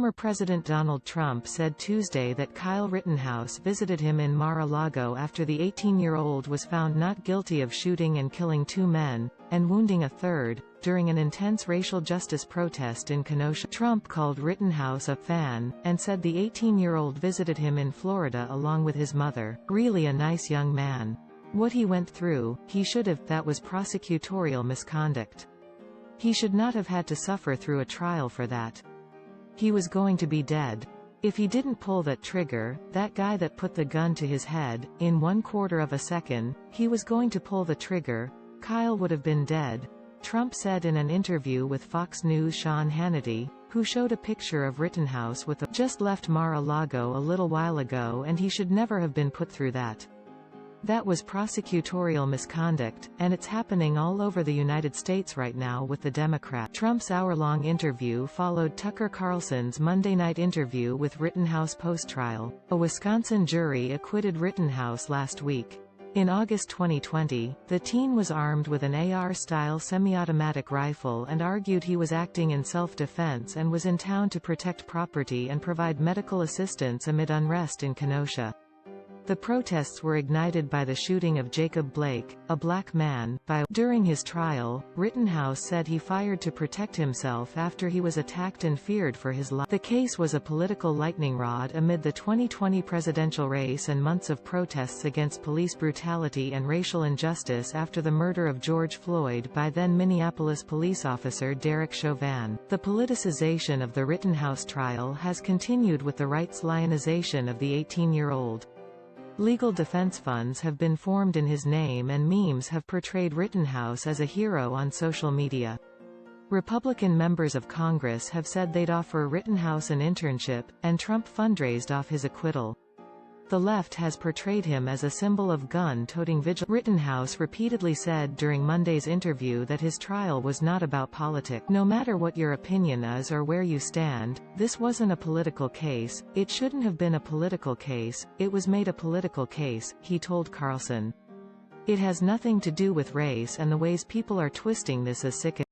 Former President Donald Trump said Tuesday that Kyle Rittenhouse visited him in Mar-a-Lago after the 18-year-old was found not guilty of shooting and killing 2 men, and wounding a third, during an intense racial justice protest in Kenosha. Trump called Rittenhouse a fan, and said the 18-year-old visited him in Florida along with his mother. Really a nice young man. What he went through, he should have, that was prosecutorial misconduct. He should not have had to suffer through a trial for that. He was going to be dead. If he didn't pull that trigger, that guy that put the gun to his head, in 1/4 of a second, he was going to pull the trigger, Kyle would have been dead, Trump said in an interview with Fox News' Sean Hannity, who showed a picture of Rittenhouse with just left Mar-a-Lago a little while ago, and he should never have been put through that. That was prosecutorial misconduct, and it's happening all over the United States right now with the Democrat. Trump's hour-long interview followed Tucker Carlson's Monday night interview with Rittenhouse post-trial. A Wisconsin jury acquitted Rittenhouse last week. In August 2020, the teen was armed with an AR-style semi-automatic rifle and argued he was acting in self-defense and was in town to protect property and provide medical assistance amid unrest in Kenosha. The protests were ignited by the shooting of Jacob Blake, a black man, During his trial, Rittenhouse said he fired to protect himself after he was attacked and feared for his life. The case was a political lightning rod amid the 2020 presidential race and months of protests against police brutality and racial injustice after the murder of George Floyd by then Minneapolis police officer Derek Chauvin. The politicization of the Rittenhouse trial has continued with the right's lionization of the 18-year-old. Legal defense funds have been formed in his name and memes have portrayed Rittenhouse as a hero on social media. Republican members of Congress have said they'd offer Rittenhouse an internship, and Trump fundraised off his acquittal. The left has portrayed him as a symbol of gun-toting vigilance. Rittenhouse repeatedly said during Monday's interview that his trial was not about politics. No matter what your opinion is or where you stand, this wasn't a political case, it shouldn't have been a political case, it was made a political case, he told Carlson. It has nothing to do with race, and the ways people are twisting this is sick.